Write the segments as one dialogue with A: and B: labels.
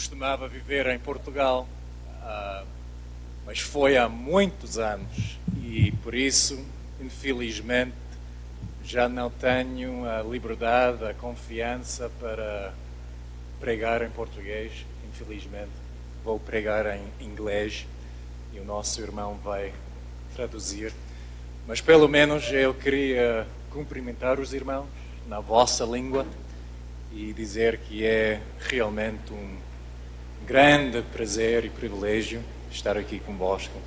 A: costumava viver em Portugal, mas foi há muitos anos e por isso, infelizmente, já não tenho a liberdade, a confiança para pregar em português. Infelizmente, vou pregar em inglês e o nosso irmão vai traduzir. Mas pelo menos eu queria cumprimentar os irmãos na vossa língua e dizer que é realmente um grande prazer e privilégio estar aqui convosco.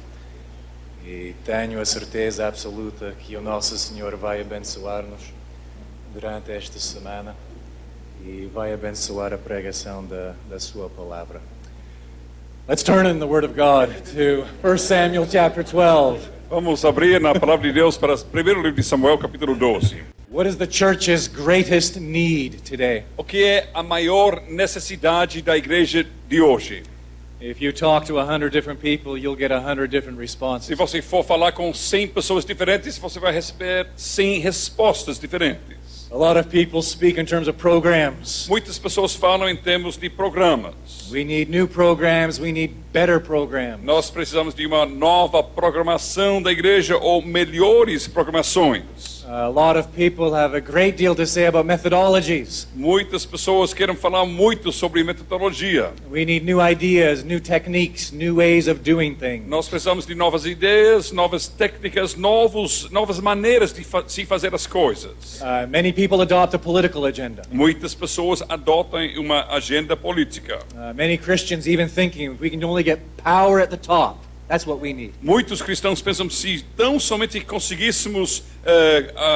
A: E tenho a certeza absoluta que o nosso Senhor vai abençoar-nos durante esta semana e vai abençoar a pregação da sua palavra. Let's turn in the Word of God to 1 Samuel chapter 12.
B: Vamos abrir na palavra de Deus para o primeiro livro de Samuel, capítulo 12.
A: What is the church's greatest need today?
B: O que é a maior necessidade da igreja de hoje?
A: If you talk to 100 different people, you'll get 100 different
B: Se
A: responses.
B: você for falar com 100 pessoas diferentes, você vai receber 100 respostas diferentes.
A: A lot of people speak in terms of programs.
B: Muitas pessoas falam em termos de programas.
A: We need new programs, we need better programs.
B: Nós precisamos de uma nova programação da igreja ou melhores programações.
A: A lot of people have a great deal to say about methodologies.
B: Muitas pessoas querem falar muito sobre metodologia.
A: We need new ideas, new techniques, new ways of doing things.
B: Nós precisamos de novas ideias, novas técnicas, novas maneiras de se fazer as coisas.
A: Many people adopt a political agenda.
B: Muitas pessoas adotam uma agenda política.
A: Many Christians even thinking if we can only get power at the top, that's what we need.
B: Muitos cristãos pensam se tão somente conseguíssemos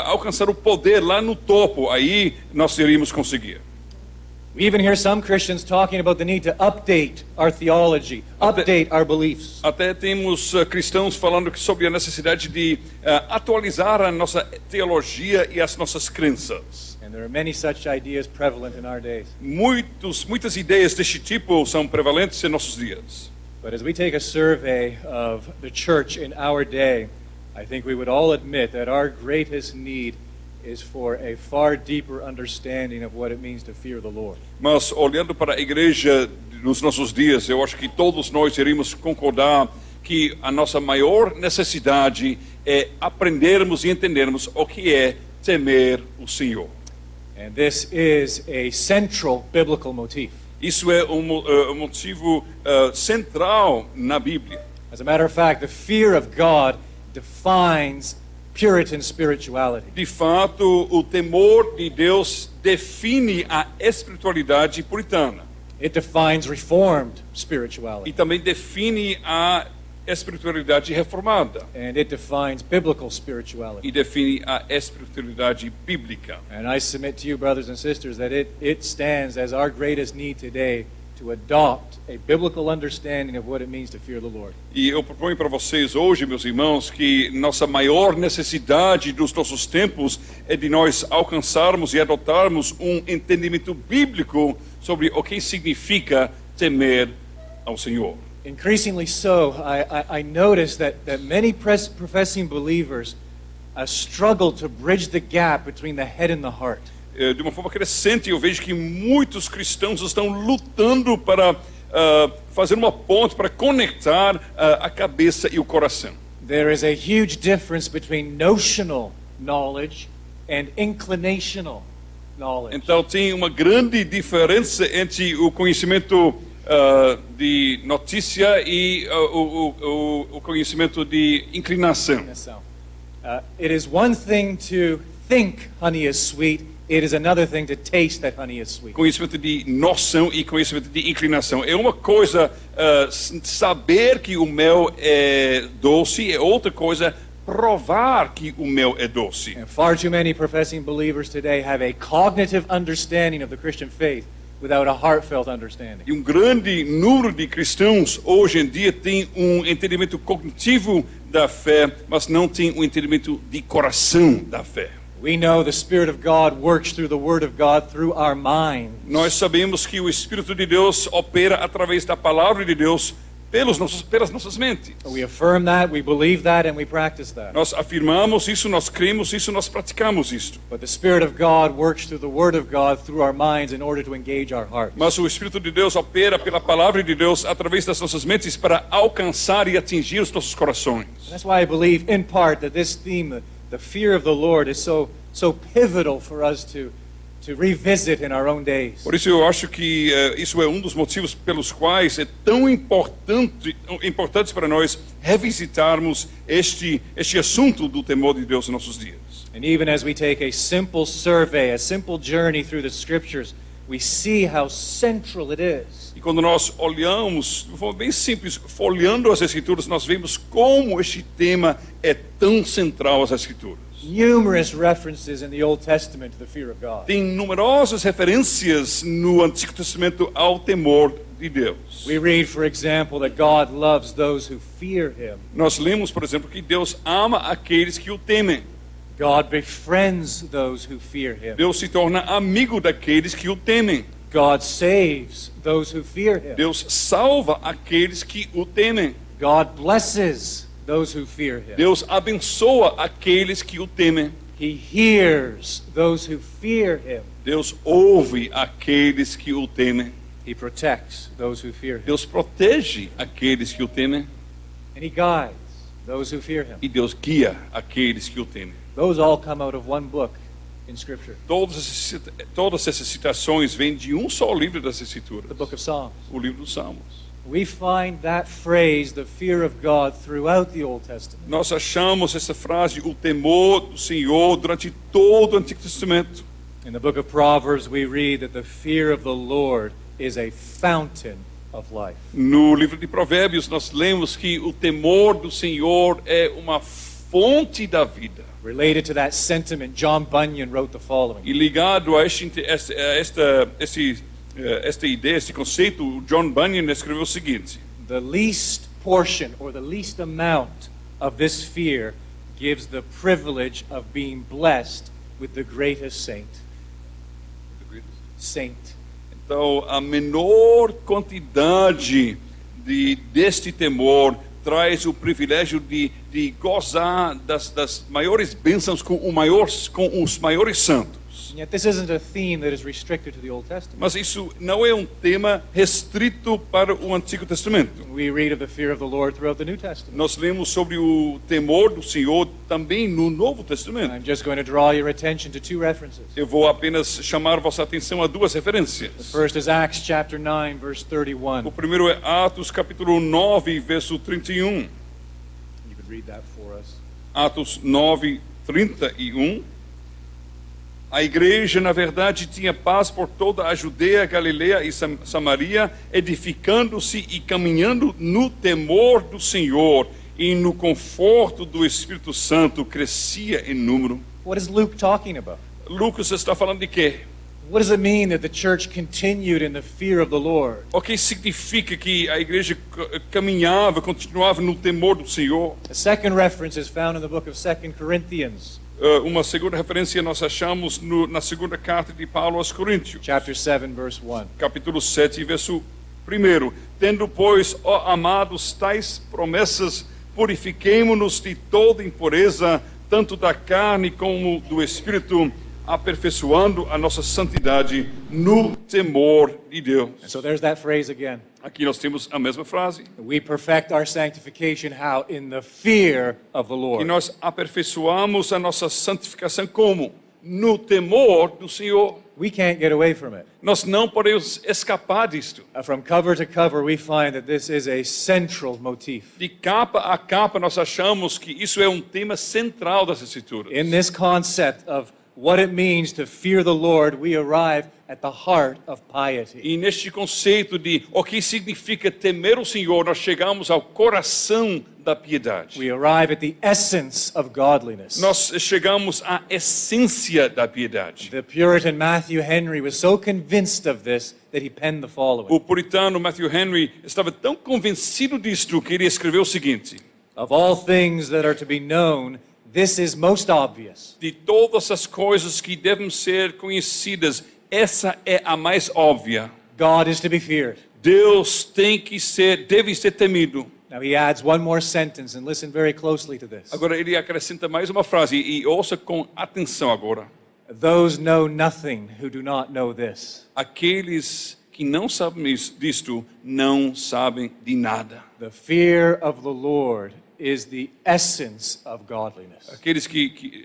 B: alcançar o poder lá no topo, aí nós iríamos conseguir.
A: We even hear some Christians talking about the need to update our theology, update our beliefs.
B: Até temos cristãos falando sobre a necessidade de atualizar a nossa teologia e as nossas crenças.
A: And there are many such ideas prevalent in our days.
B: Muitas ideias deste tipo são prevalentes em nossos dias.
A: But as we take a survey of the church in our day, I think we would all admit that our greatest need is for a far deeper understanding of what it means to fear the Lord.
B: Mas olhando para a igreja nos nossos dias, eu acho que todos nós iríamos concordar que a nossa maior necessidade é aprendermos e entendermos o que é temer o Senhor.
A: And this is a central biblical motif.
B: Isso é um motivo central na Bíblia.
A: As a matter of fact, the fear of God defines Puritan spirituality.
B: De fato, o temor de Deus define a espiritualidade puritana.
A: It defines Reformed
B: E
A: spirituality.
B: também define a espiritualidade reformada.
A: And it defines biblical spirituality.
B: E define a espiritualidade bíblica.
A: And I submit to you, brothers and sisters, that it stands as our greatest need today to adopt a biblical understanding of what it means to fear the Lord.
B: E eu proponho para vocês hoje, meus irmãos, que nossa maior necessidade dos nossos tempos é de nós alcançarmos e adotarmos um entendimento bíblico sobre o que significa temer ao Senhor.
A: Increasingly so, I notice that many professing believers struggle to bridge the gap between the head and the heart.
B: De uma forma crescente, eu vejo que muitos cristãos estão lutando para fazer uma ponte, para conectar a cabeça e o coração.
A: There is a huge difference between notional knowledge and inclinational knowledge.
B: Então tem uma grande diferença entre o conhecimento de notícia e o conhecimento de inclinação.
A: It is one thing to think honey is sweet. It is another thing to taste that honey is sweet.
B: Conhecimento de noção e conhecimento de inclinação. É uma coisa saber que o mel é doce, é outra coisa provar que o mel é doce.
A: And far too many professing believers today have a cognitive understanding of the Christian faith without a heartfelt understanding.
B: E um grande número de cristãos hoje em dia tem um entendimento cognitivo da fé, mas não tem um entendimento de coração da fé.
A: We know the Spirit of God works through the Word of God through our minds.
B: Nós sabemos que o Espírito de Deus opera através da palavra de Deus pelas nossas mentes.
A: We affirm that, we believe that, and we practice that.
B: Nós afirmamos isso, nós cremos isso, nós praticamos isto.
A: But the Spirit of God works through the Word of God through our minds in order to engage our hearts.
B: Mas o Espírito de Deus opera pela palavra de Deus através das nossas mentes para alcançar e atingir os nossos corações.
A: And that's why I believe, in part, that this theme, the fear of the Lord, is so pivotal for us to revisit in our own days.
B: Por isso eu acho que isso é um dos motivos pelos quais é tão importante para nós revisitarmos este assunto do temor de Deus em nossos dias.
A: And even as we take a simple survey, a simple journey through the Scriptures, we see how central it is.
B: E quando nós olhamos, de forma bem simples, folheando as Escrituras, nós vemos como este tema é tão central às Escrituras.
A: Numerous references in the Old Testament to the fear of God.
B: Tem numerosas referências no Antigo Testamento ao temor de Deus.
A: We read, for example, that God loves those who fear Him.
B: Nós lemos, por exemplo, que Deus ama aqueles que o temem.
A: God befriends those who fear Him.
B: Deus se torna amigo daqueles que o temem.
A: God saves those who fear Him.
B: Deus salva aqueles que o temem.
A: God blesses those who fear Him.
B: Deus abençoa aqueles que o temem.
A: He hears those who fear Him.
B: Deus ouve aqueles que o temem.
A: He protects those who fear Him.
B: Deus protege aqueles que o temem.
A: And He guides those who fear Him.
B: E Deus guia aqueles que o temem.
A: Those all come out of one book in Scripture,
B: Todas essas citações vêm de um só livro das Escrituras,
A: the book of Psalms.
B: o livro dos Salmos.
A: We find that phrase, the fear of God, throughout the Old Testament.
B: Nós achamos essa frase, o temor do Senhor, durante todo o Antigo Testamento.
A: In the book of Proverbs, we read that the fear of the Lord is a fountain of life.
B: No livro de Provérbios, nós lemos que o temor do Senhor é uma fonte da vida.
A: Related to that sentiment, John Bunyan wrote the following.
B: E ligado a esta ideia, este conceito, o John Bunyan escreveu o seguinte:
A: The least portion or the least amount of this fear gives the privilege of being blessed with the greatest saint. Saint.
B: Então, a menor quantidade deste temor traz o privilégio de gozar das maiores bênçãos com os maiores santos.
A: And yet this isn't a theme that is restricted to the Old Testament.
B: Mas isso não é um tema restrito para o Antigo Testamento.
A: We read of the fear of the Lord throughout the New Testament.
B: Nós lemos sobre o temor do Senhor também no Novo Testamento.
A: I'm just going to draw your attention to two references.
B: Eu vou apenas chamar vossa atenção a duas referências.
A: The first is Acts chapter 9, verse 31.
B: O primeiro é Atos capítulo 9, verso 31.
A: You could read that for us.
B: Atos 9, 31. A igreja, na verdade, tinha paz por toda a Judeia, Galileia e Samaria, edificando-se e caminhando no temor do Senhor e no conforto do Espírito Santo, crescia em número.
A: What is Luke talking about?
B: Lucas está falando de quê?
A: What does it mean that the church continued in the fear of the Lord?
B: O que significa que a igreja caminhava, continuava no temor do Senhor?
A: The second reference is found in the book of 2 Corinthians,
B: Uma segunda referência nós achamos na segunda carta de Paulo aos Coríntios,
A: chapter 7, verse 1.
B: capítulo 7, verso 1. Tendo, pois, ó amados, tais promessas, purifiquemo-nos de toda impureza, tanto da carne como do espírito, aperfeiçoando a nossa santidade no temor de Deus.
A: And so there's that phrase again.
B: Aqui nós temos a mesma frase.
A: We perfect our sanctification how? In the fear of the
B: E
A: Lord.
B: nós aperfeiçoamos a nossa santificação como? No temor do Senhor.
A: We can't get away from it.
B: Nós não podemos escapar disto.
A: From cover to cover, we find that this is a central motif.
B: De capa a capa, nós achamos que isso é um tema central das Escrituras.
A: In this concept of what it means to fear the Lord, we arrive at the heart of piety.
B: E neste conceito de o que significa temer o Senhor, nós chegamos ao coração da piedade.
A: We arrive at the essence of godliness.
B: Nós chegamos à essência da piedade.
A: The Puritan Matthew Henry was so convinced of this that he penned the following.
B: O puritano Matthew Henry estava tão convencido disto que ele escreveu o seguinte:
A: Of all things that are to be known, this is most obvious.
B: de todas as coisas que devem ser conhecidas, essa é a mais óbvia.
A: God is to be feared.
B: Deus deve ser temido.
A: Now he adds one more sentence, and listen very closely to this.
B: Agora ele acrescenta mais uma frase e ouça com atenção agora.
A: Those know nothing who do not know this.
B: Aqueles que não sabem disto não sabem de nada.
A: The fear of the Lord is the essence of godliness.
B: Aqueles que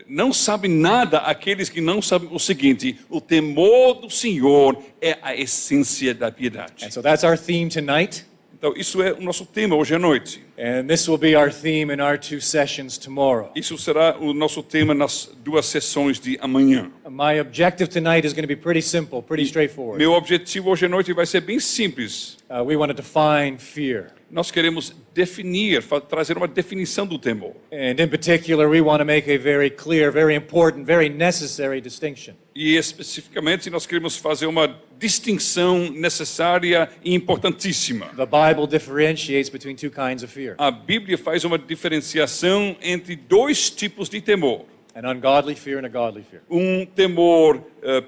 B: não sabem nada, aqueles que não sabem o seguinte: o temor do Senhor é a essência da piedade.
A: And so that's our theme tonight.
B: Então isso é o nosso tema hoje à noite.
A: And this will be our theme in our 2 sessions tomorrow.
B: Isso será o nosso tema nas 2 sessões de amanhã.
A: My objective tonight is going to be pretty simple, pretty straightforward.
B: Meu objetivo hoje à noite vai ser bem simples.
A: We want to define fear.
B: Nós queremos definir, trazer uma definição do temor.
A: And in particular, we want to make a very clear, very important, very necessary distinction.
B: E especificamente nós queremos fazer uma distinção necessária e importantíssima.
A: The Bible differentiates between 2 kinds of fear.
B: A Bíblia faz uma diferenciação entre 2 tipos de temor.
A: An ungodly fear and a godly fear.
B: Um temor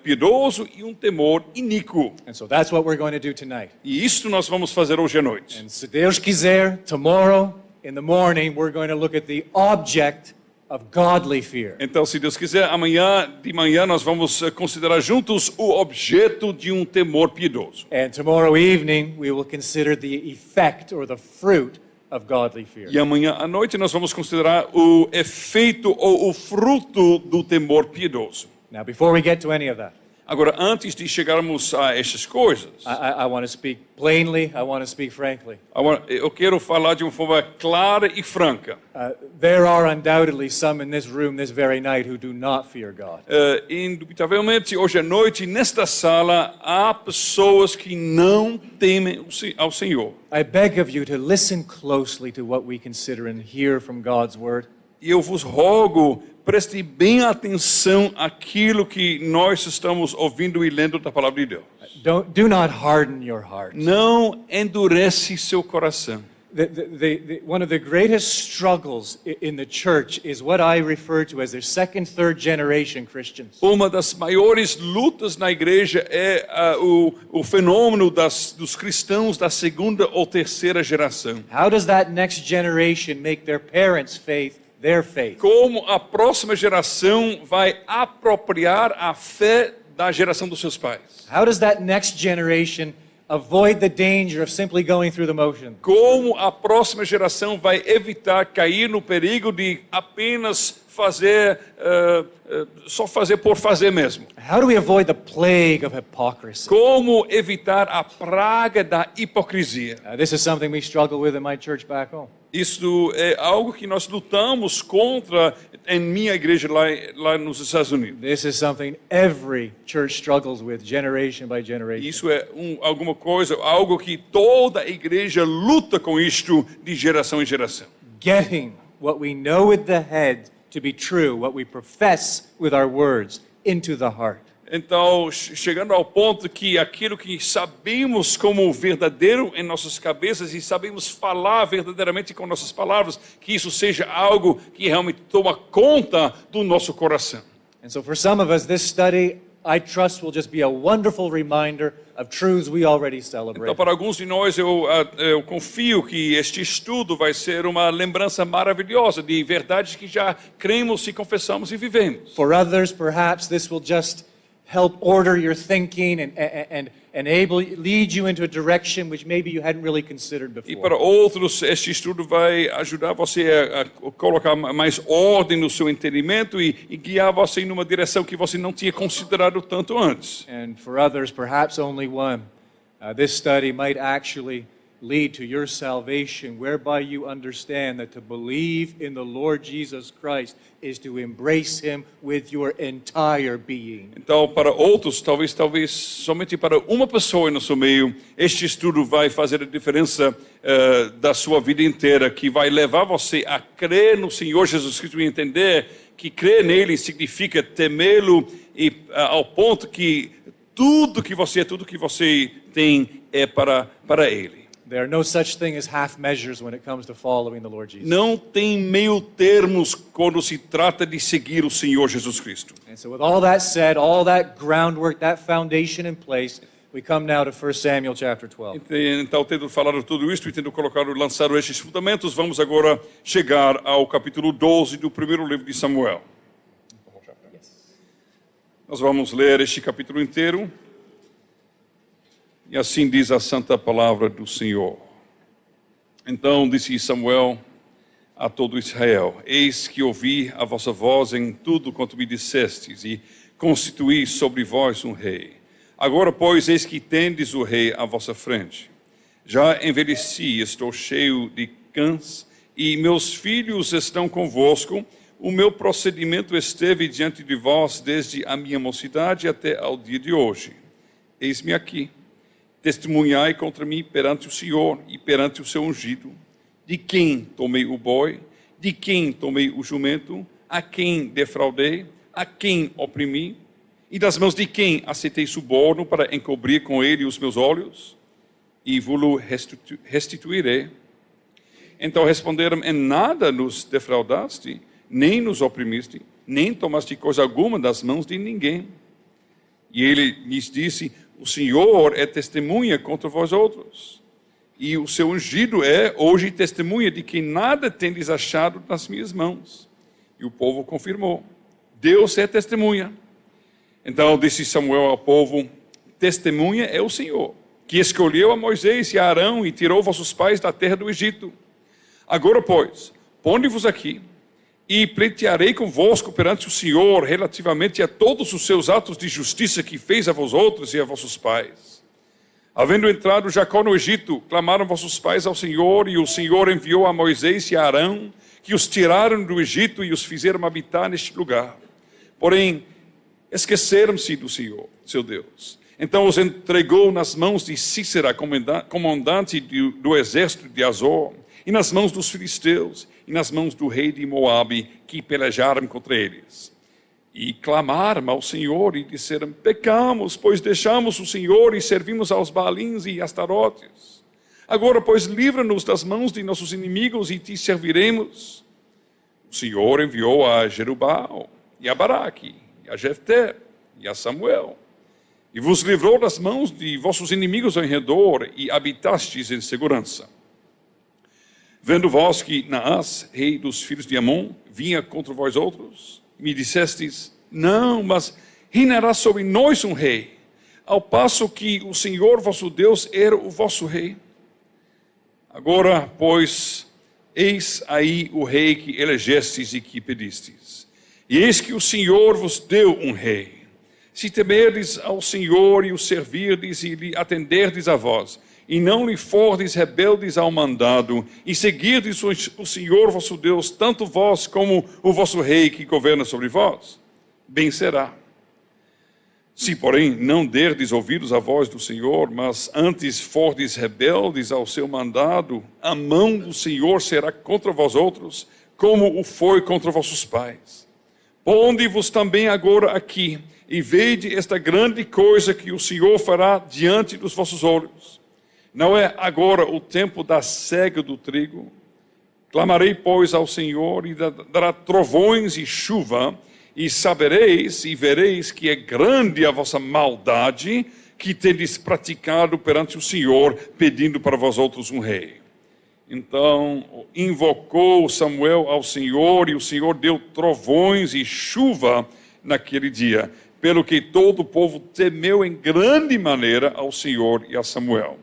B: piedoso e um temor iníquo.
A: And so that's what we're going to do tonight.
B: E isto nós vamos fazer hoje à noite.
A: And se Deus quiser, tomorrow in the morning we're going to look at the object of godly fear.
B: Então, se Deus quiser, amanhã de manhã nós vamos considerar juntos o objeto de um temor piedoso.
A: And tomorrow evening we will consider the effect or the fruit of godly fear.
B: E amanhã à noite nós vamos considerar o efeito ou o fruto do temor piedoso.
A: Now, before we get to any of that,
B: Agora, antes de chegarmos a estas coisas,
A: I want to speak plainly, I want to speak frankly.
B: eu quero falar de uma forma clara e franca.
A: There are undoubtedly some in this room this very night who do not fear God.
B: Indubitavelmente, hoje à noite, nesta sala, há pessoas que não temem ao Senhor.
A: I beg of you to listen closely to what we consider and hear from God's word.
B: E eu vos rogo, preste bem atenção àquilo que nós estamos ouvindo e lendo da palavra de Deus.
A: Do not harden your heart.
B: Não endurece seu coração.
A: One of the greatest struggles in the church is what I refer to as the second, third generation Christians.
B: Uma das maiores lutas na igreja é o fenômeno dos cristãos da segunda ou terceira geração.
A: How does that next generation make their parents' faith their faith?
B: Como a próxima geração vai apropriar a fé da geração dos seus pais?
A: How does that next generation avoid the danger of simply going through the motion?
B: Como a próxima geração vai evitar cair no perigo de apenas fazer, só fazer por fazer mesmo?
A: How do we avoid the plague of hypocrisy?
B: Como evitar a praga da hipocrisia?
A: This is something we struggle with in my church back home.
B: Isso é algo que nós lutamos contra em minha igreja lá nos Estados Unidos.
A: This is something every church struggles with, generation by generation.
B: Isso é alguma coisa, algo que toda a igreja luta com isto de geração em geração.
A: Getting what we know with the head to be true, what we profess with our words, into the heart.
B: Então, chegando ao ponto que aquilo que sabemos como verdadeiro em nossas cabeças e sabemos falar verdadeiramente com nossas palavras, que isso seja algo que realmente toma conta do nosso coração.
A: And so for some of us, this study, I trust, will just be a wonderful reminder of truths we already celebrate.
B: Então, para alguns de nós, eu confio que este estudo vai ser uma lembrança maravilhosa de verdades que já cremos e confessamos e vivemos.
A: For others, perhaps this will just help order your thinking and lead you into a direction which maybe you hadn't really considered before.
B: E para outros, este estudo vai ajudar você a colocar mais ordem no seu entendimento e guiar você em uma direção que você não tinha considerado tanto antes.
A: And for others, perhaps only one. This study might actually lead to your salvation, whereby you understand that to believe in the Lord Jesus Christ is to embrace Him with your entire being.
B: Então, para outros, talvez somente para uma pessoa no seu meio, este estudo vai fazer a diferença da sua vida inteira, que vai levar você a crer no Senhor Jesus Cristo e entender que crer nele significa temê-lo e ao ponto que tudo que você tem é para Ele.
A: There are no such thing as half measures when it comes to following the Lord Jesus.
B: Não tem meio termos quando se trata de seguir o Senhor Jesus Cristo.
A: And so with all that said, all that groundwork, that foundation in place, We come now to 1 Samuel chapter 12.
B: Então, tendo falado tudo isto e tendo lançado estes fundamentos, vamos agora chegar ao capítulo 12 do primeiro livro de Samuel. Nós vamos ler este capítulo inteiro. E assim diz a santa palavra do Senhor. Então disse Samuel a todo Israel: eis que ouvi a vossa voz em tudo quanto me dissestes, e constituí sobre vós um rei. Agora, pois, eis que tendes o rei à vossa frente. Já envelheci, estou cheio de cãs, e meus filhos estão convosco. O meu procedimento esteve diante de vós desde a minha mocidade até ao dia de hoje. Eis-me aqui. Testemunhai contra mim perante o Senhor e perante o seu ungido. De quem tomei o boi? De quem tomei o jumento? A quem defraudei? A quem oprimi? E das mãos de quem aceitei suborno para encobrir com ele os meus olhos? E vos-lo restituirei. Então responderam: em nada nos defraudaste, nem nos oprimiste, nem tomaste coisa alguma das mãos de ninguém. E ele lhes disse: o Senhor é testemunha contra vós outros, e o seu ungido é hoje testemunha de que nada tendes achado nas minhas mãos. E o povo confirmou: Deus é testemunha. Então disse Samuel ao povo: testemunha é o Senhor, que escolheu a Moisés e a Arão e tirou vossos pais da terra do Egito. Agora, pois, ponde-vos aqui, e pleitearei convosco perante o Senhor relativamente a todos os seus atos de justiça que fez a vós outros e a vossos pais. Havendo entrado Jacó no Egito, clamaram vossos pais ao Senhor, e o Senhor enviou a Moisés e a Arão, que os tiraram do Egito e os fizeram habitar neste lugar. Porém, esqueceram-se do Senhor, seu Deus. Então os entregou nas mãos de Sísera, comandante do exército de Azor, e nas mãos dos filisteus, e nas mãos do rei de Moabe, que pelejaram contra eles. E clamaram ao Senhor e disseram: pecamos, pois deixamos o Senhor e servimos aos Baalins e Astarotes. Agora, pois, livra-nos das mãos de nossos inimigos e te serviremos. O Senhor enviou a Jerubbaal, e a Baraque, e a Jefté, e a Samuel, e vos livrou das mãos de vossos inimigos ao redor, e habitastes em segurança. Vendo vós que Naás, rei dos filhos de Amon, vinha contra vós outros, me dissestes: não, mas reinará sobre nós um rei, ao passo que o Senhor vosso Deus era o vosso rei. Agora, pois, eis aí o rei que elegestes e que pedistes. E eis que o Senhor vos deu um rei. Se temerdes ao Senhor e o servirdes e lhe atenderdes a vós, e não lhe fordes rebeldes ao mandado, e seguirdes o Senhor vosso Deus, tanto vós como o vosso rei que governa sobre vós, bem será. Se, porém, não derdes ouvidos à voz do Senhor, mas antes fordes rebeldes ao seu mandado, a mão do Senhor será contra vós outros, como o foi contra vossos pais. Ponde-vos também agora aqui, e vede esta grande coisa que o Senhor fará diante dos vossos olhos. Não é agora o tempo da cega do trigo? Clamarei, pois, ao Senhor, e dará trovões e chuva, e sabereis e vereis que é grande a vossa maldade, que tendes praticado perante o Senhor, pedindo para vós outros um rei. Então invocou Samuel ao Senhor, e o Senhor deu trovões e chuva naquele dia, pelo que todo o povo temeu em grande maneira ao Senhor e a Samuel.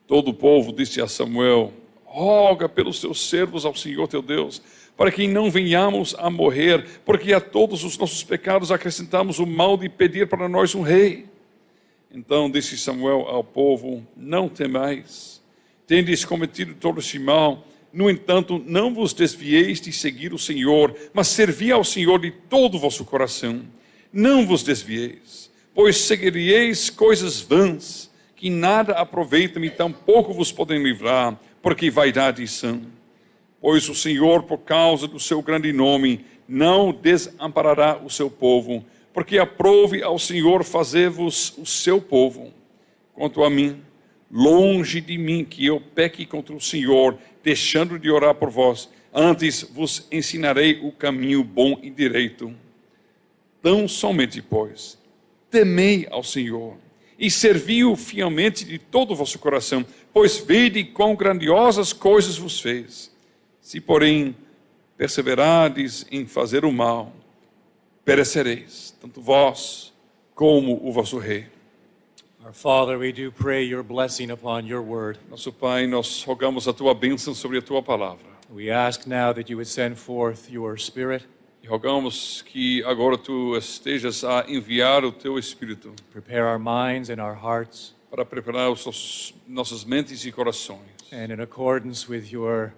B: Todo o povo disse a Samuel: roga pelos teus servos ao Senhor teu Deus, para que não venhamos a morrer, porque a todos os nossos pecados acrescentamos o mal de pedir para nós um rei. Então disse Samuel ao povo: não temais, tendes cometido todo este mal. No entanto, não vos desvieis de seguir o Senhor, mas servi ao Senhor de todo o vosso coração. Não vos desvieis, pois seguireis coisas vãs, que nada aproveitam e tampouco vos podem livrar, porque vaidade são. Pois o Senhor, por causa do seu grande nome, não desamparará o seu povo, porque aprove ao Senhor fazer-vos o seu povo. Quanto a mim, longe de mim que eu peque contra o Senhor, deixando de orar por vós, antes vos ensinarei o caminho bom e direito. Tão somente, pois, temei ao Senhor, e servi-o fielmente de todo o vosso coração, pois vede quão grandiosas coisas vos fez. Se, porém, perseverardes em fazer o mal, perecereis, tanto vós como o vosso rei.
A: Our Father, we do pray your blessing upon your word.
B: Nosso Pai, nós rogamos a tua bênção sobre a tua palavra.
A: We ask now that you would send forth your Spirit,
B: E rogamos que agora tu estejas a enviar o teu Espírito
A: prepare our minds and our hearts,
B: para preparar nossas mentes e corações.
A: and in accordance with your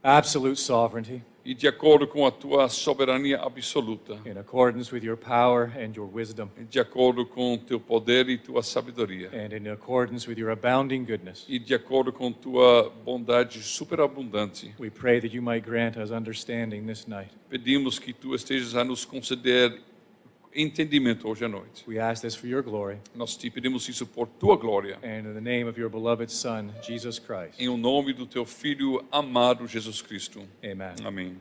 A: absolute sovereignty,
B: E de acordo com a tua soberania absoluta,
A: in accordance with your power and your wisdom,
B: e de acordo com o teu poder e tua sabedoria,
A: and in accordance with your abounding goodness,
B: e de acordo com tua bondade superabundante,
A: we pray that you might grant us understanding this night.
B: pedimos que tu estejas a nos conceder entendimento hoje à noite.
A: We ask this for your glory,
B: Nós te pedimos isso por tua glória,
A: and in the name of your beloved Son, Jesus Christ.
B: em o nome do teu Filho amado Jesus Cristo.
A: Amen.
B: Amém.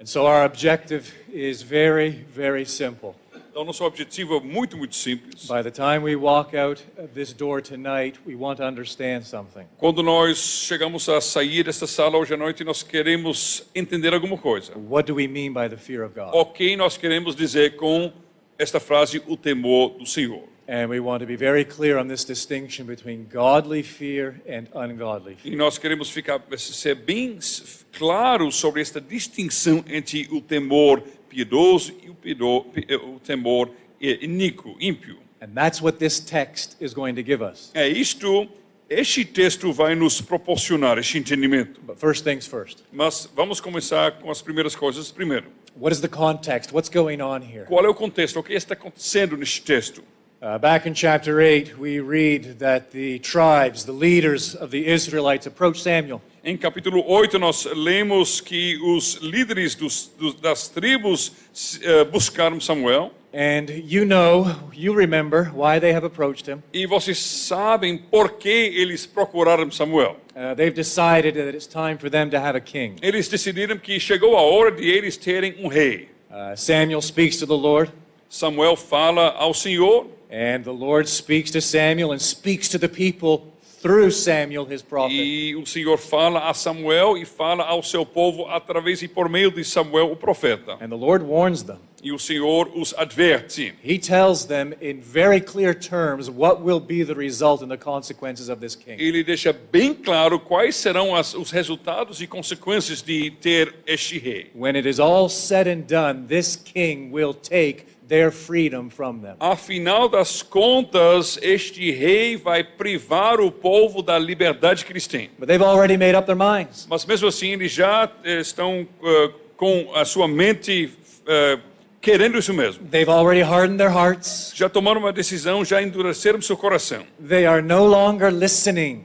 A: And so our objective is very, very simple.
B: Então, nosso objetivo é muito, muito simples.
A: By the time we walk out of this door tonight, we want to understand something.
B: Quando nós chegamos a sair desta sala hoje à noite, nós queremos entender alguma coisa.
A: What do we mean by the fear of God?
B: O que nós queremos dizer com esta frase, o temor do Senhor?
A: And we want to be very clear on this distinction between godly fear and ungodly fear.
B: E nós queremos ser bem claro sobre esta distinção entre o temor piedoso e o temor iníquo, ímpio.
A: And that's what this text is going to give us.
B: Este texto vai nos proporcionar este entendimento.
A: But first things first.
B: Mas vamos começar com as primeiras coisas primeiro.
A: What is the context? What's going on here?
B: Qual é o contexto? O que está acontecendo neste texto?
A: Back in chapter 8, we read that the tribes, the leaders of the Israelites, approached Samuel.
B: Em capítulo 8, nós lemos que os líderes das tribos buscaram Samuel.
A: And you remember why they have approached him.
B: E vocês sabem por que eles procuraram Samuel.
A: They've decided that it's time for them to have a king.
B: Eles decidiram que chegou a hora de eles terem um rei.
A: Samuel speaks to the Lord.
B: Samuel fala ao Senhor.
A: And the Lord speaks to Samuel and speaks to the people through Samuel, his prophet.
B: E o Senhor fala a Samuel e fala ao seu povo através e por meio de Samuel, o profeta.
A: And the Lord warns them.
B: E o Senhor os adverte.
A: He tells them in very clear terms what will be the result and the consequences of this king.
B: Ele deixa bem claro quais serão os resultados e consequências de ter este rei.
A: When it is all said and done, this king will take their freedom from them.
B: Afinal das contas, este rei vai privar o povo da liberdade que eles têm.
A: But they've already made up their minds.
B: Mas mesmo assim, eles já estão com a sua mente querendo isso mesmo.
A: They've already hardened their hearts.
B: Já tomaram uma decisão, já endureceram seu coração.
A: They are no longer listening.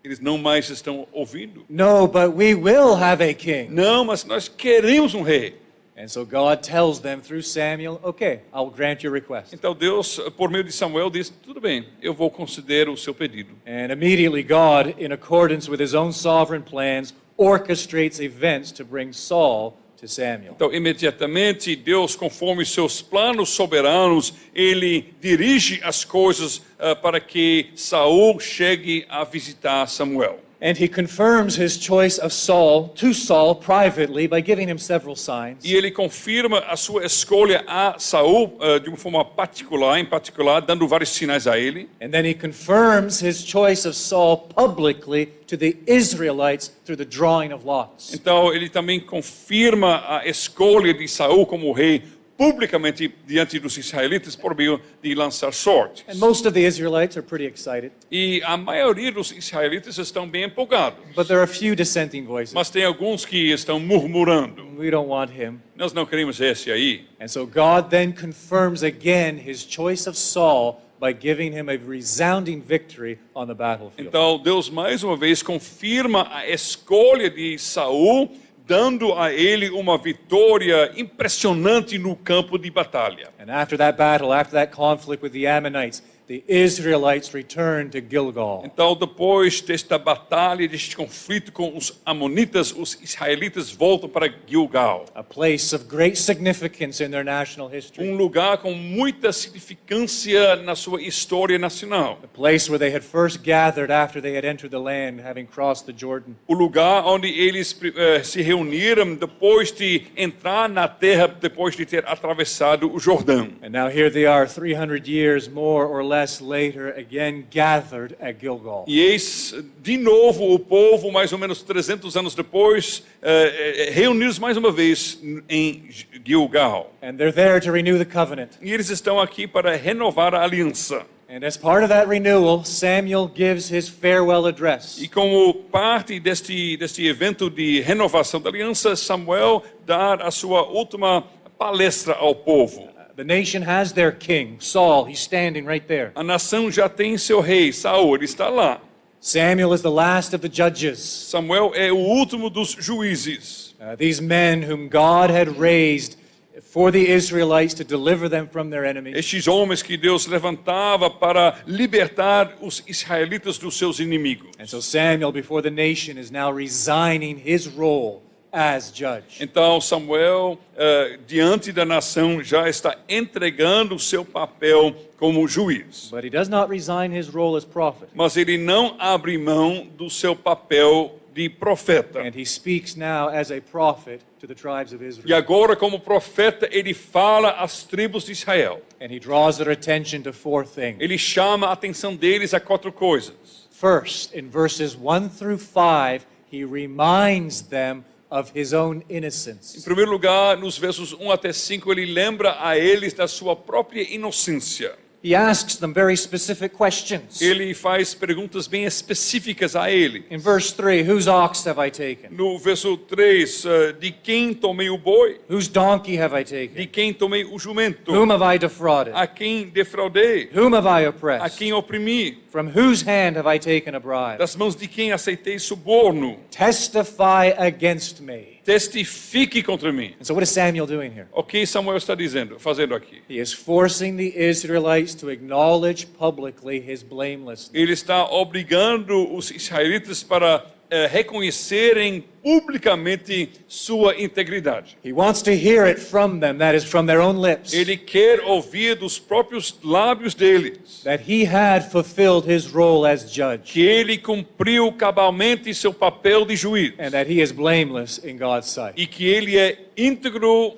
B: Eles não mais estão ouvindo.
A: No, but we will have a king.
B: Não, mas nós queremos um rei.
A: And so God tells them through Samuel, okay, I'll grant your request.
B: Então Deus, por meio de Samuel, diz, tudo bem, eu vou conceder o seu pedido.
A: And immediately God, in accordance with his own sovereign plans, orchestrates events to bring Saul to Samuel.
B: Então, imediatamente, Deus, conforme seus planos soberanos, ele dirige as coisas para que Saul chegue a visitar Samuel.
A: And he confirms his choice of Saul to Saul privately by giving him several signs.
B: E ele confirma a sua escolha a Saul de uma forma particular, dando vários sinais a ele.
A: And then he confirms his choice of Saul publicly to the Israelites through the drawing of lots.
B: Então, ele também confirma a escolha de Saul como rei publicamente diante dos israelitas por meio de lançar sortes.
A: And most of the Israelites are pretty excited.
B: E a maioria dos israelitas estão bem empolgados.
A: But there are a few dissenting voices.
B: Mas tem alguns que estão murmurando.
A: We don't want him.
B: Nós não queremos esse aí.
A: And so God then confirms again his choice of Saul by giving him a resounding victory on the battlefield.
B: Então Deus mais uma vez confirma a escolha de Saul, dando a ele uma vitória impressionante no campo de batalha.
A: And after that battle, after that conflict with the Ammonites, the Israelites return to Gilgal.
B: Então, depois desta batalha, deste conflito com os amonitas, os israelitas voltam para Gilgal.
A: A place of great significance in their national history.
B: Lugar com muita significância na sua história nacional.
A: The place where they had first gathered after they had entered the land, having crossed the Jordan.
B: O lugar onde eles se reuniram depois de entrar na terra, depois de ter atravessado o Jordão.
A: And now here they are, 300 years more or less later, again gathered at Gilgal.
B: E eis, de novo, o povo, mais ou menos 300 anos depois, reunidos mais uma vez em Gilgal.
A: And they're there to renew the covenant.
B: E eles estão aqui para renovar a aliança.
A: And as part of that renewal, Samuel gives his farewell address.
B: E como parte deste evento de renovação da aliança, Samuel dá a sua última palestra ao povo.
A: The nation has their king, Saul. He's standing right there.
B: A nação já tem seu rei, Saul, ele está lá.
A: Samuel is the last of the judges.
B: Samuel é o último dos juízes.
A: These men whom God had raised for the Israelites to deliver them from their enemies.
B: Estes homens que Deus levantava para libertar os israelitas dos seus inimigos.
A: And so Samuel, before the nation, is now resigning his role as judge.
B: Então Samuel, diante da nação, já está entregando o seu papel como juiz.
A: But he does not resign his role as prophet.
B: Mas ele não abre mão do seu papel de profeta.
A: And he speaks now as a prophet to the tribes of
B: E
A: Israel.
B: agora, como profeta, ele fala às tribos de Israel.
A: And he draws their attention to four things.
B: Ele chama a atenção deles a quatro coisas.
A: First, in verses 1 through 5, he reminds them of his own
B: Em
A: innocence.
B: primeiro lugar, nos versos 1 até 5, ele lembra a eles da sua própria inocência.
A: He asks them very specific questions.
B: Ele faz perguntas bem específicas a ele.
A: In verse 3, whose ox have I taken?
B: No verso 3, de quem tomei o boi?
A: Whose donkey have I
B: De
A: taken?
B: quem tomei o jumento?
A: Whom have I defrauded?
B: A quem defraudei?
A: Whom have I
B: A
A: oppressed?
B: quem oprimi?
A: From whose hand have I taken a bribe?
B: Das mãos de quem aceitei suborno?
A: Testify against me.
B: Testifique contra mim.
A: And so what is Samuel doing here?
B: O que Samuel está fazendo aqui?
A: He is forcing the Israelites to acknowledge publicly his blamelessness.
B: Ele está obrigando os israelitas para reconhecerem publicamente sua integridade.
A: He wants to hear it from them, that is, from their own lips,
B: Ele quer ouvir dos próprios lábios deles
A: that he had fulfilled his role as judge
B: que ele cumpriu cabalmente seu papel de juiz
A: and that he is blameless in God's sight.
B: e que ele é íntegro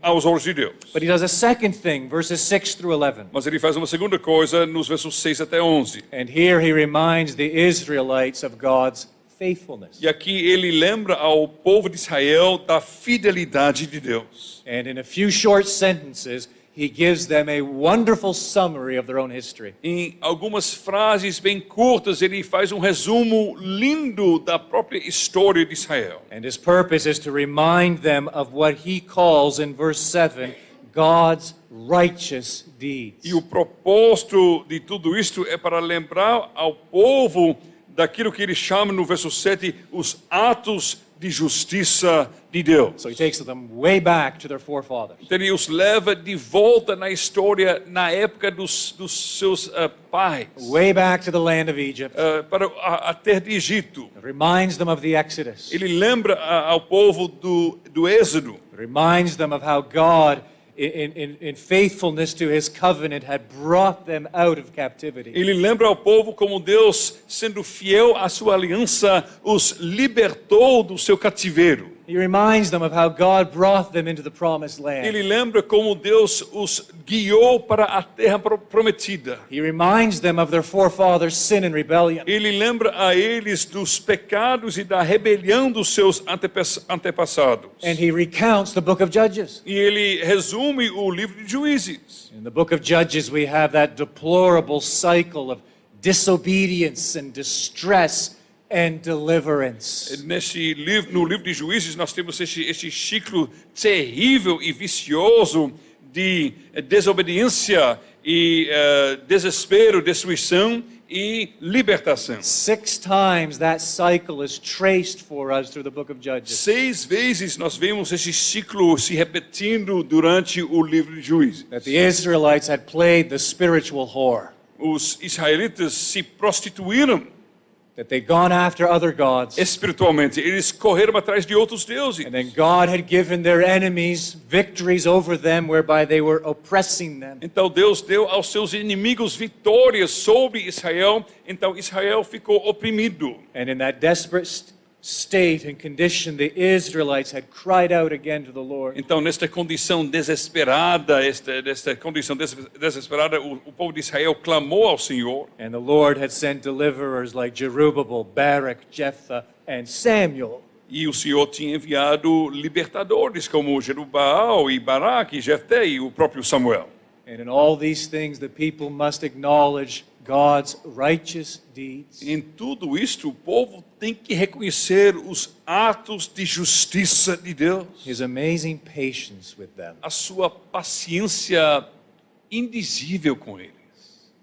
B: aos olhos de Deus.
A: But he does a second thing, verses 6 through 11.
B: Mas ele faz uma segunda coisa nos versos 6 até 11.
A: And here he reminds the Israelites of God's faithfulness.
B: E aqui ele lembra ao povo de Israel da fidelidade de Deus.
A: And in a few short sentences, he gives them a wonderful summary of their own history.
B: Em algumas frases bem curtas, ele faz um resumo lindo da própria história de Israel.
A: And his purpose is to remind them of what he calls in verse 7, God's righteous deeds.
B: E o propósito de tudo isto é para lembrar ao povo daquilo que ele chama no verso 7, os atos de justiça de Deus.
A: So he takes them way back to their forefathers.
B: Então ele os leva de volta na história, na época dos seus pais,
A: Way back to the land of Egypt.
B: para a terra de Egito.
A: It reminds them of the Exodus.
B: Ele lembra ao povo do Êxodo.
A: It reminds them of how God, in faithfulness to his covenant, had brought them out of captivity.
B: Ele lembra ao povo como Deus, sendo fiel à sua aliança, os libertou do seu cativeiro.
A: He reminds them of how God brought them into the promised land.
B: Ele lembra como Deus os guiou para a terra prometida.
A: He reminds them of their forefathers' sin and rebellion.
B: Ele lembra a eles dos pecados e da rebelião dos seus antepassados.
A: And he recounts the book of Judges.
B: E ele resume o livro de Juízes.
A: In the book of Judges, we have that deplorable cycle of disobedience and distress and deliverance.
B: No livro de Juízes, nós temos este ciclo terrível e vicioso de desobediência e desespero, destruição e libertação.
A: 6 times that cycle is traced for us through the book of Judges.
B: 6 vezes nós vemos esse ciclo se repetindo durante o livro de Juízes.
A: That the Israelites had played the spiritual whore.
B: os israelitas se prostituíram
A: that they'd gone after other gods.
B: espiritualmente. Eles correram atrás de outros deuses.
A: And then God had given their enemies victories over them whereby they were oppressing them.
B: Então Deus deu aos seus inimigos vitórias sobre Israel. Então Israel ficou oprimido.
A: And in that desperate state and condition, the Israelites had cried out again to the Lord.
B: Então nesta condição desesperada, o povo de Israel clamou ao Senhor.
A: And the Lord had sent deliverers like Jerubbaal, Barak, Jephthah, and Samuel.
B: E o Senhor tinha enviado libertadores como Jerubbaal e Baraque e Jefté e o próprio Samuel.
A: And in all these things, the people must acknowledge God's righteous deeds.
B: Em tudo isto, o povo tem que reconhecer os atos de justiça de Deus,
A: His amazing patience with them.
B: a sua paciência indizível com eles.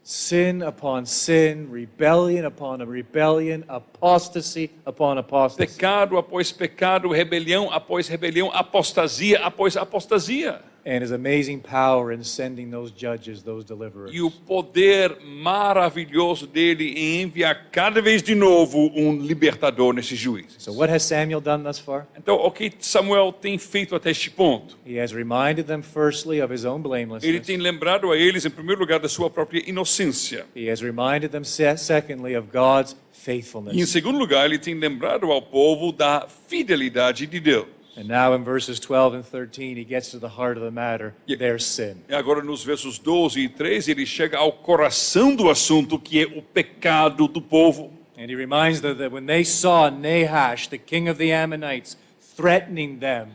A: Sin upon sin, rebellion upon a rebellion, apostasy upon apostasy.
B: Pecado após pecado, rebelião após rebelião, apostasia após apostasia.
A: And His amazing power in sending those judges, those deliverers.
B: E o poder maravilhoso dele em enviar cada vez de novo um libertador nesses juízes.
A: So what has Samuel done thus far?
B: Então, o que Samuel tem feito até este ponto?
A: He has reminded them firstly of his own
B: Ele
A: blamelessness.
B: tem lembrado a eles, em primeiro lugar, da sua própria inocência.
A: He has reminded them secondly of God's
B: E em
A: faithfulness.
B: segundo lugar, ele tem lembrado ao povo da fidelidade de Deus.
A: And now in verses 12 and 13, he gets to the heart of the matter, their sin.
B: E agora nos versos 12 e 13, ele chega ao coração do assunto, que é o pecado do povo.
A: And he reminds them that when they saw Nahash, the king of the Ammonites, threatening them,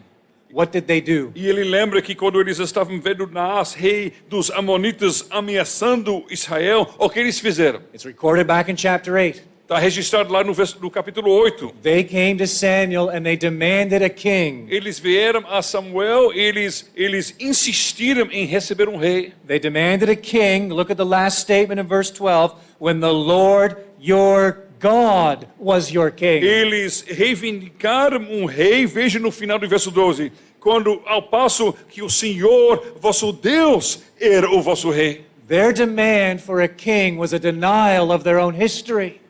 A: what did they do?
B: E ele lembra que quando eles estavam vendo Naás, rei dos Amonitas, ameaçando Israel, o que eles fizeram?
A: It's recorded back in chapter 8.
B: Está registrado lá no capítulo 8.
A: They came to Samuel and they demanded a king.
B: Eles vieram a Samuel, eles insistiram em receber um rei.
A: They demanded a king. Look at the last statement in verse 12. When the Lord your God was your king.
B: Eles reivindicaram um rei, veja no final do verso 12. Quando, ao passo que o Senhor, vosso Deus, era o vosso rei.
A: Their demand for a king was a denial of their own history.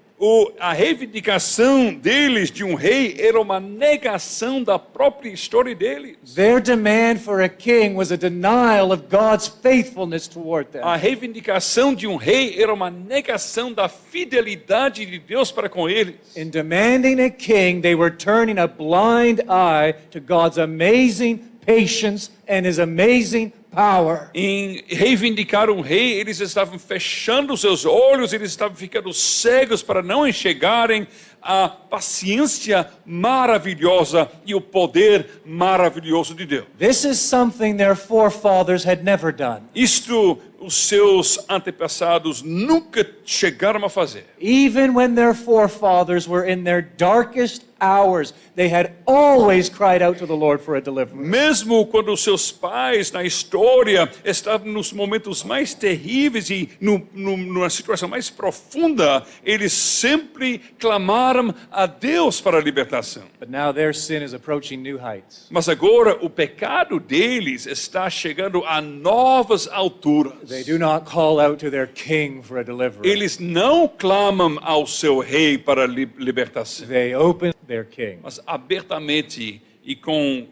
B: A reivindicação deles de um rei era uma negação da própria história deles.
A: Their demand for a king was a denial of God's faithfulness toward them.
B: A reivindicação de um rei era uma negação da fidelidade de Deus para com eles.
A: In demanding a king, they were turning a blind eye to God's amazing patience and His amazing power.
B: Em reivindicar um rei, eles estavam fechando seus olhos, eles estavam ficando cegos para não enxergarem a paciência maravilhosa e o poder maravilhoso de Deus.
A: This is something their forefathers had never done.
B: Isto os seus antepassados nunca chegaram a fazer.
A: Even when their forefathers were in their darkest hours, they had always cried out to the Lord for a deliverance.
B: Mesmo quando os seus pais na história estavam nos momentos mais terríveis e numa situação mais profunda, eles sempre clamaram a Deus para a libertação.
A: But now their sin is approaching new heights.
B: Mas agora o pecado deles está chegando a novas alturas.
A: They do not call out to their king for a deliverance.
B: Eles não clamam ao seu rei para a libertação,
A: They open their king.
B: mas abertamente e com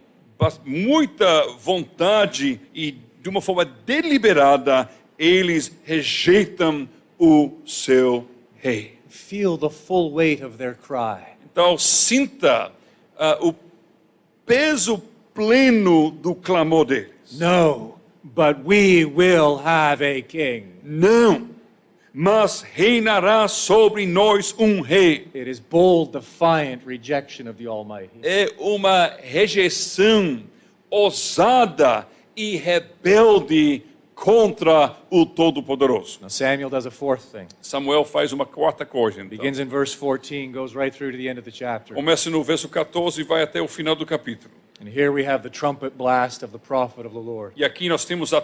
B: muita vontade e de uma forma deliberada, eles rejeitam o seu rei.
A: Feel the full weight of their cry.
B: Então sinta o peso pleno do clamor deles.
A: No, but we will have a king.
B: Não, mas reinará sobre nós um rei.
A: It is bold, defiant rejection of the Almighty.
B: É uma rejeição ousada e rebelde contra o Todo-Poderoso.
A: Now Samuel does a fourth thing.
B: Samuel faz uma quarta coisa. Então.
A: Begins in verse 14, goes right through to the end of the chapter.
B: Começa no verso 14 e vai até o final do capítulo.
A: And here we have the trumpet blast of the prophet of the Lord.
B: E aqui nós temos a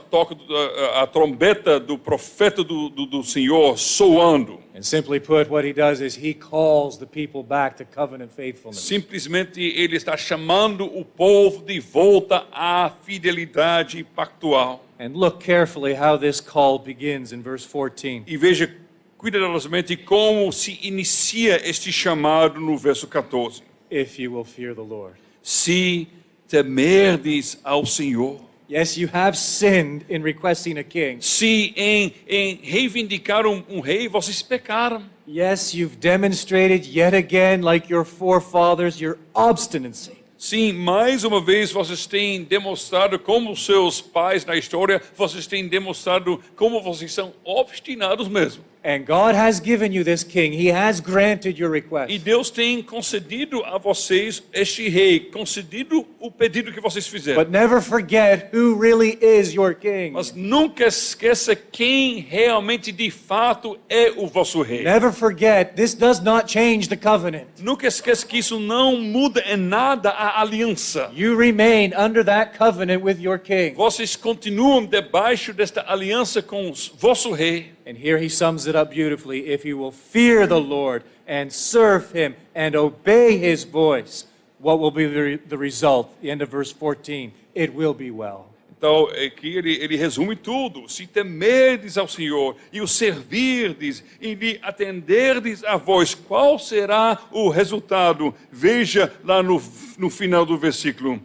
B: trombeta do profeta do Senhor soando.
A: And simply put, what he does is he calls the people back to covenant faithfulness.
B: Simplesmente ele está chamando o povo de volta à fidelidade pactual.
A: And look carefully how this call begins in verse 14.
B: E veja cuidadosamente como se inicia este chamado no verso 14.
A: If you will fear the Lord.
B: Se temerdes ao Senhor.
A: Yes, you have sinned in requesting a king.
B: Se em reivindicar um rei, vocês pecaram.
A: Yes, you've demonstrated yet again, like your forefathers, your obstinacy.
B: Sim, mais uma vez vocês têm demonstrado como seus pais na história, vocês têm demonstrado como vocês são obstinados mesmo.
A: And God has given you this king. He has granted your request.
B: E Deus tem concedido a vocês este rei, concedido o pedido que vocês fizeram.
A: But never forget who really is your king.
B: Mas nunca esqueça quem realmente de fato é o vosso rei.
A: Never forget, this does not change the covenant.
B: Nunca esqueça que isso não muda em nada a aliança.
A: You remain under that covenant with your king.
B: Vocês continuam debaixo desta aliança com o vosso rei.
A: And here he sums it up beautifully. If you will fear the Lord and serve him and obey his voice, what will be the result? The end of verse 14. It will be well.
B: Então, aqui ele resume tudo. Se temerdes ao Senhor e o servirdes e lhe atenderdes a voz, qual será o resultado? Veja lá no final do versículo.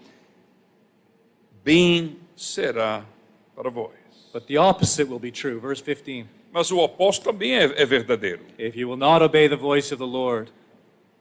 B: Bem será para vós.
A: But the opposite will be true. Verse 15.
B: Mas o oposto também é verdadeiro.
A: If you will not obey the voice of the Lord,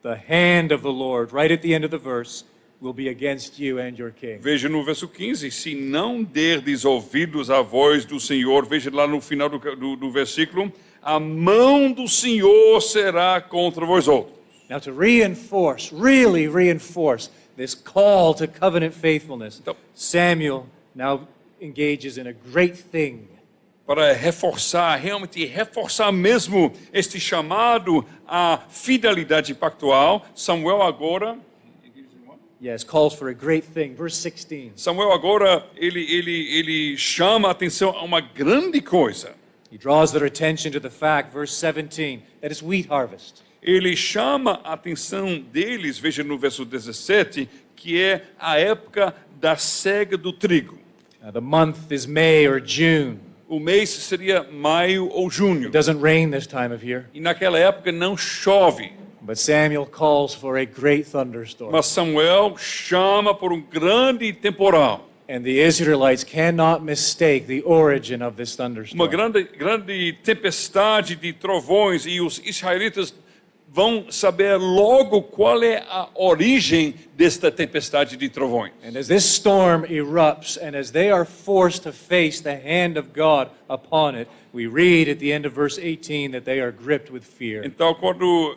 A: the hand of the Lord, right at the end of the verse, will be against you and your king.
B: Veja no verso 15, se não derdes ouvidos à voz do Senhor, veja lá no final do versículo, a mão do Senhor será contra vós outros.
A: Now to reinforce, really reinforce this call to covenant faithfulness,
B: Então,
A: Samuel now engages in a great thing.
B: para reforçar, realmente reforçar mesmo este chamado à fidelidade pactual, Samuel agora...
A: Yes, calls for a great thing. Verse 16.
B: Samuel agora, ele chama a atenção a uma grande coisa.
A: He draws their attention to the fact, verse 17, that it's wheat harvest.
B: Ele chama a atenção deles, veja no verso 17, que é a época da cega do trigo.
A: The month is May or June.
B: O mês seria maio ou junho.
A: It doesn't rain this time of year.
B: E naquela época não chove.
A: But Samuel calls for a great thunderstorm.
B: Mas Samuel chama por um grande temporal.
A: And the Israelites cannot mistake the origin of this thunderstorm.
B: Uma grande tempestade de trovões, e os israelitas vão saber logo qual é a origem desta tempestade de trovões.
A: And as this storm erupts and as they are forced to face the hand of God upon it, we read at the end of verse 18 that they are gripped with fear.
B: Então, quando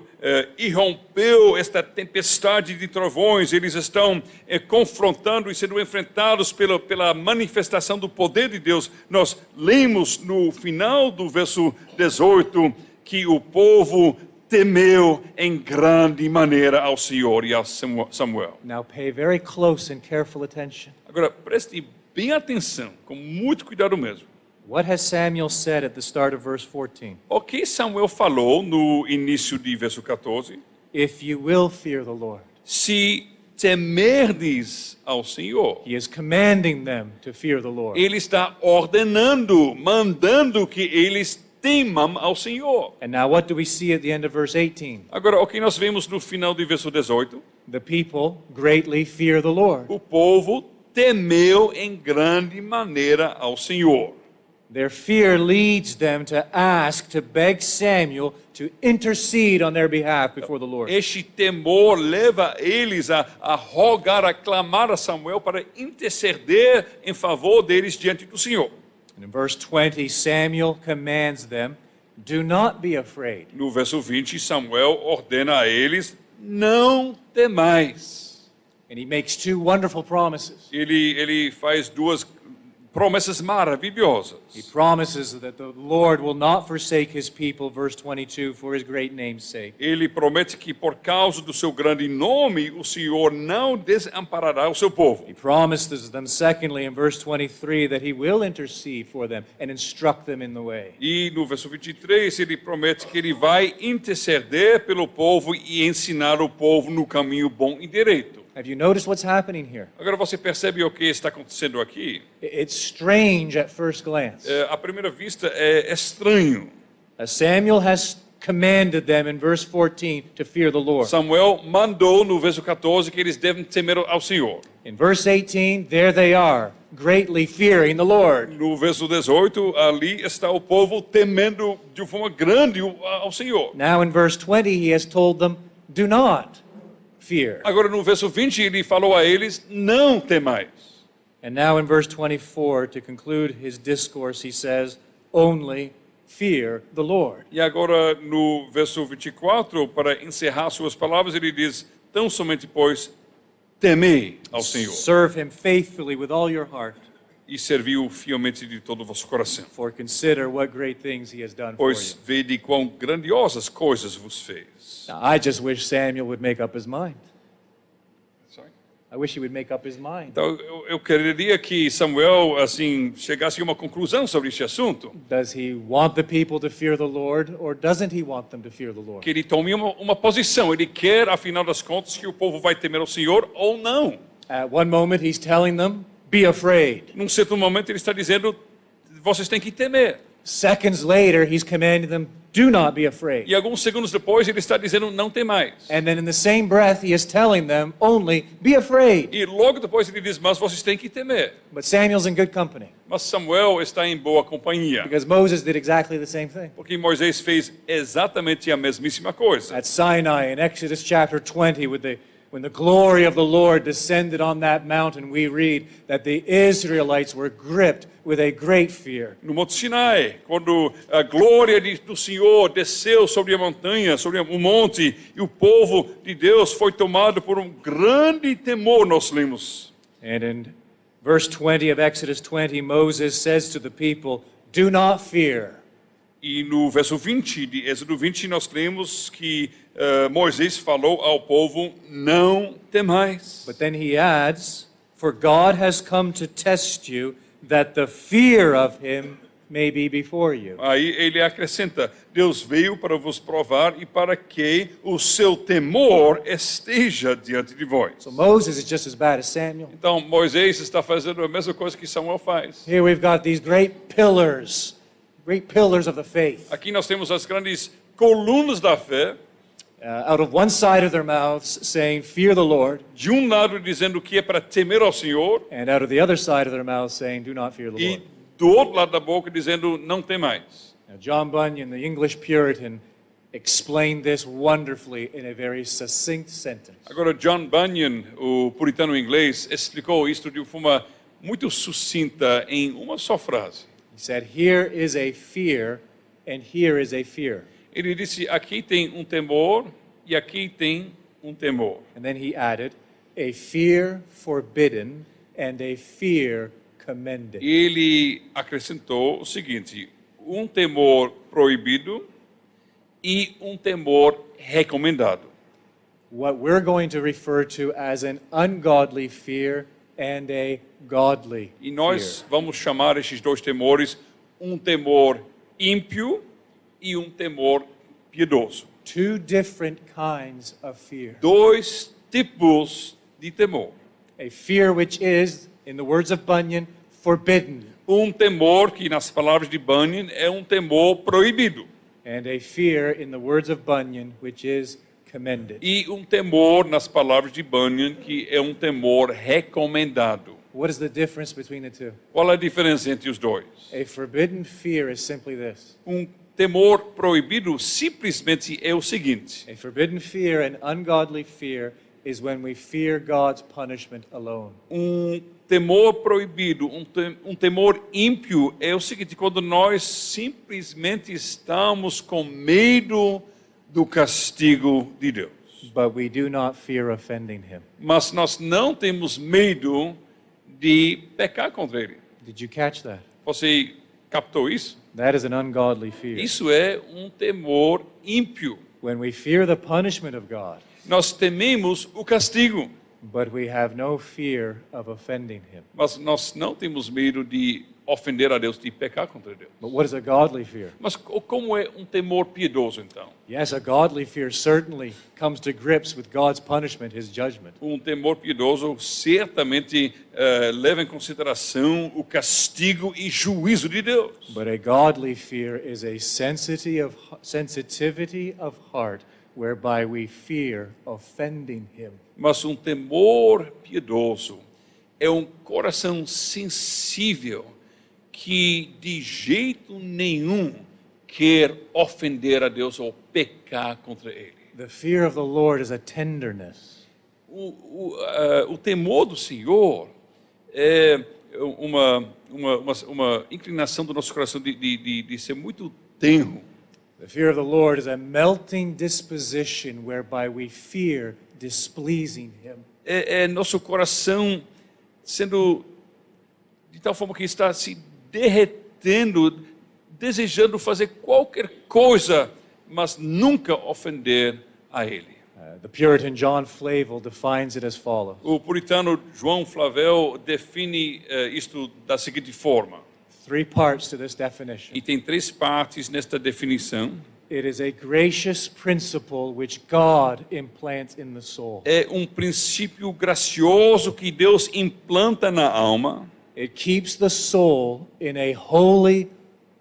B: irrompeu esta tempestade de trovões, eles estão confrontando e sendo enfrentados pela manifestação do poder de Deus. Nós lemos no final do verso 18 que o povo temeu em grande maneira ao Senhor e a Samuel.
A: Now pay very close and careful attention.
B: Agora, preste bem atenção, com muito cuidado mesmo.
A: What has Samuel said at the start of verse 14?
B: O que Samuel falou no início de verso 14?
A: If you will fear the Lord.
B: Se temerdes ao Senhor.
A: He is commanding them to fear the Lord.
B: Ele está ordenando, mandando que eles temam ao Senhor.
A: And now what do we see at the end of verse 18?
B: Agora, o que nós vemos no final de verso 18?
A: The people greatly fear the Lord.
B: O povo temeu em grande maneira ao Senhor.
A: Their fear leads them to ask, to beg Samuel to intercede on their behalf before the Lord.
B: Este temor leva eles a rogar, a clamar a Samuel para interceder em favor deles diante do Senhor.
A: And in verse 20, Samuel commands them, do not be afraid.
B: No verso 20, Samuel ordena a eles, não temais.
A: And he makes two wonderful promises.
B: Ele faz duas promessas maravilhosas.
A: He promises that the Lord will not forsake his people, verse 22, for his great name's sake.
B: Ele promete que por causa do seu grande nome, o Senhor não desamparará o seu povo.
A: He promises them, secondly, in verse 23, that he will intercede for them and instruct them in the way.
B: E no verso 23, ele promete que ele vai interceder pelo povo e ensinar o povo no caminho bom e direito.
A: Have you noticed what's happening here?
B: Agora você percebe o que está acontecendo aqui?
A: It's strange at first glance.
B: À primeira vista é estranho.
A: Samuel has commanded them in verse 14 to fear the Lord.
B: Samuel mandou no verso 14 que eles devem temer ao Senhor.
A: In verse 18, there they are, greatly fearing the Lord.
B: No verso 18, ali está o povo temendo de uma forma grande ao Senhor.
A: Now in verse 20, he has told them, do not fear.
B: Agora no verso 20 ele falou a eles, não temais.
A: And now in verse 24, to conclude his discourse, he says, only fear the Lord.
B: E agora no verso 24, para encerrar suas palavras, ele diz, tão somente pois temei ao Senhor
A: Serve him faithfully with all your heart,
B: e servi-o fielmente de todo o vosso coração.
A: for consider what great things he has done for you.
B: Pois vede quão grandiosas coisas vos fez.
A: Now, I just wish Samuel would make up his mind.
B: Sorry?
A: I wish he would make up his mind.
B: Então eu quereria que Samuel assim chegasse a uma conclusão sobre este assunto.
A: Does he want the people to fear the Lord, or doesn't he want them to fear the Lord?
B: Que ele tome uma posição. Ele quer, afinal das contas, que o povo vai temer ao Senhor ou não.
A: At one moment, he's telling them, be afraid.
B: Num certo momento ele está dizendo, vocês têm que temer.
A: Seconds later, he's commanding them, do not be afraid.
B: E alguns segundos depois ele está dizendo, não temais.
A: And then in the same breath, he is telling them, only be afraid.
B: E logo depois ele diz, mas vocês têm que temer.
A: But Samuel's in good company,
B: Mas Samuel está em boa companhia.
A: because Moses did exactly the same thing.
B: Porque Moisés fez exatamente a mesmíssima coisa.
A: At Sinai, in Exodus chapter 20, when the glory of the Lord descended on that mountain, we read that the Israelites were gripped with a great fear.
B: No Monte Sinai, quando a glória do Senhor desceu sobre a montanha, sobre o monte, e o povo de Deus foi tomado por grande temor, nós lemos.
A: And in verse 20 of Exodus 20, Moses says to the people, do not fear.
B: E no verso 20 de Êxodo 20, nós lemos que Moisés falou ao povo, não temais.
A: But then he adds, for God has come to test you, that the fear of him may be before you.
B: Aí ele acrescenta, Deus veio para vos provar e para que o seu temor esteja diante de vós.
A: So Moses is just as bad as Samuel.
B: Então Moisés está fazendo a mesma coisa que Samuel faz.
A: Here we've got these great pillars of the faith.
B: Aqui nós temos as grandes colunas da fé,
A: Out of one side of their mouths saying, fear the Lord,
B: de um lado dizendo que é para temer ao Senhor,
A: and out of the other side of their mouths saying, do not fear the
B: e
A: Lord.
B: do outro lado da boca dizendo não temais.
A: Now, John Bunyan, the English Puritan, explained this wonderfully in a very succinct sentence.
B: Agora John Bunyan, o puritano inglês, explicou isto de uma forma muito sucinta em uma só frase.
A: He said, here is a fear, and here is a fear.
B: Ele disse, aqui tem temor e aqui tem temor.
A: And then he added, a fear forbidden and a fear commended.
B: E ele acrescentou o seguinte, temor proibido e temor recomendado.
A: What we're going to refer to as an ungodly fear and a godly
B: E nós
A: fear.
B: vamos chamar esses dois temores temor ímpio e temor piedoso.
A: Two different kinds of fear.
B: Dois tipos de temor.
A: A fear which is, in the words of Bunyan, forbidden,
B: Temor que, nas palavras de Bunyan, é temor proibido.
A: and a fear, in the words of Bunyan, which is commended.
B: E temor, nas palavras de Bunyan, que é temor recomendado.
A: What is the difference between the two?
B: Qual é a diferença entre os dois?
A: A forbidden fear is simply this.
B: Temor proibido simplesmente é o seguinte.
A: A forbidden fear and ungodly fear is when we fear God's punishment alone.
B: Temor proibido, temor ímpio é o seguinte, quando nós simplesmente estamos com medo do castigo de Deus.
A: But we do not fear offending him.
B: Mas nós não temos medo de pecar contra ele.
A: Did you catch that?
B: Você captou isso?
A: That is an ungodly fear.
B: Isso é temor ímpio.
A: When we fear the punishment of God,
B: Nós tememos o castigo,
A: but we have no fear of offending him.
B: mas nós não temos medo de ofender a Deus, de pecar contra Deus.
A: But what is a godly fear?
B: Mas como é um temor piedoso, então?
A: Yes, a godly fear certainly comes to grips with God's punishment, His judgment.
B: Um temor piedoso certamente leva em consideração o castigo e juízo de Deus.
A: But a godly fear is a sensitivity of heart whereby we fear offending Him.
B: Mas um temor piedoso é um coração sensível que de jeito nenhum quer ofender a Deus ou pecar contra Ele.
A: The fear of the Lord is a tenderness.
B: O temor do Senhor é uma inclinação do nosso coração de ser muito tenro.
A: The fear of the Lord is a melting disposition whereby we fear displeasing Him.
B: É nosso coração sendo de tal forma que está se derretendo, desejando fazer qualquer coisa, mas nunca ofender a Ele.
A: The Puritan John Flavel defines it as follows.
B: O puritano João Flavel define isto da seguinte forma.
A: 3 parts to this definition.
B: E tem 3 partes nesta definição.
A: It is a gracious principle which God implants in the soul.
B: É um princípio gracioso que Deus implanta na alma.
A: It keeps the soul in a holy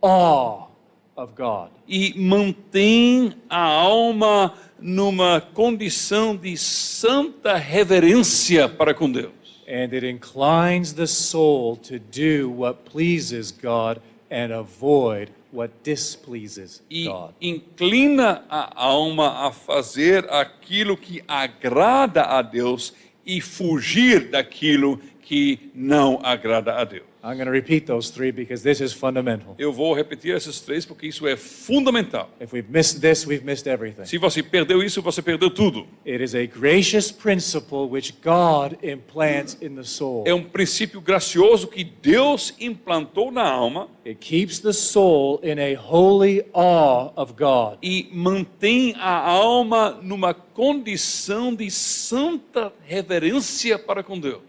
A: awe of God.
B: E mantém a alma numa condição de santa reverência para com Deus.
A: And it inclines the soul to do what pleases God and avoid what displeases
B: E
A: God.
B: inclina a alma a fazer aquilo que agrada a Deus e fugir daquilo que não agrada a Deus.
A: I'm going to repeat those 3 because this is fundamental.
B: Eu vou repetir esses 3 porque isso é fundamental.
A: If we've missed this, we've missed everything.
B: Se você perdeu isso, você perdeu tudo.
A: It is a gracious principle which God implants in the soul.
B: É um princípio gracioso que Deus implantou na alma
A: It keeps the soul in a holy awe of God.
B: e mantém a alma numa condição de santa reverência para com Deus.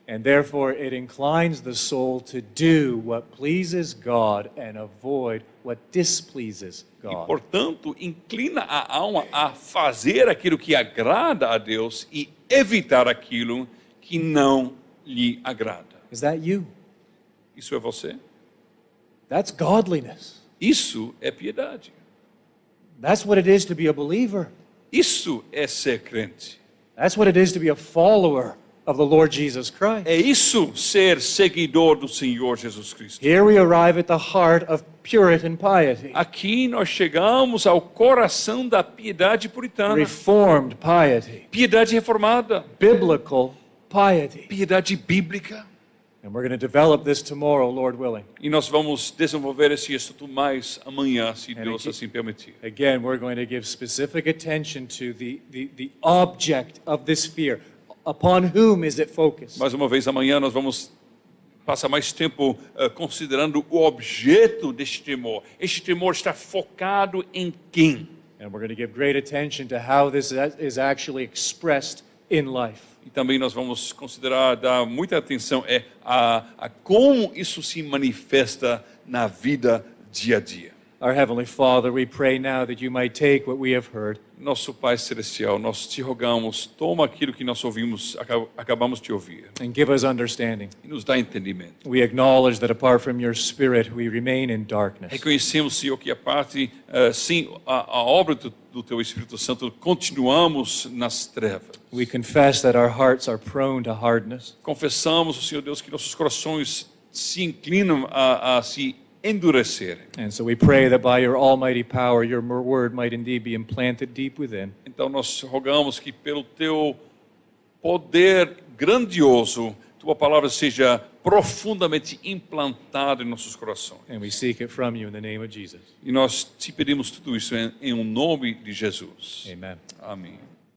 A: And therefore it inclines the soul to do what pleases God and avoid what displeases
B: E,
A: God.
B: portanto, inclina a alma a fazer aquilo que agrada a Deus e evitar aquilo que não lhe agrada.
A: Is that you?
B: Isso é você?
A: That's godliness.
B: Isso é piedade.
A: That's what it is to be a believer.
B: Isso é ser crente.
A: That's what it is to be a follower of the Lord Jesus Christ.
B: É isso ser seguidor do Senhor Jesus Cristo.
A: Here we arrive at the heart of Puritan piety,
B: Aqui nós chegamos ao coração da piedade puritana.
A: Reformed piety,
B: Piedade reformada.
A: biblical piety.
B: Piedade bíblica.
A: And we're going to develop this tomorrow, Lord willing.
B: E nós vamos desenvolver esse estudo mais amanhã, se Deus
A: aqui-
B: assim permitir.
A: Again, we're going to give specific attention to the object of this fear. Upon whom is it focused?
B: Mais uma vez, amanhã nós vamos passar mais tempo considerando o objeto deste temor. Este temor está focado em quem?
A: And we're going to give great attention to how this is actually expressed in life.
B: E também nós vamos considerar, dar muita atenção a como isso se manifesta na vida dia a dia.
A: Our Heavenly Father, we pray now that you might take what we have heard
B: Nosso Pai Celestial, nós te rogamos, toma aquilo que nós ouvimos, acabamos de ouvir,
A: and give us understanding.
B: e nos dá entendimento.
A: We acknowledge that apart from your Spirit, we remain in darkness.
B: Reconhecemos, Senhor, que a parte, sim, a obra do Teu Espírito Santo, continuamos nas trevas.
A: We confess that our hearts are prone to hardness.
B: Confessamos, Senhor Deus, que nossos corações se inclinam a se endurecerem.
A: And so we pray that by your almighty power, your word might indeed be implanted deep within.
B: Então nós rogamos que pelo Teu poder grandioso, Tua palavra seja profundamente implantada em nossos corações.
A: And we seek it from you in the name of Jesus.
B: E nós te pedimos tudo isso em nome de Jesus.
A: Amen.
B: Amém.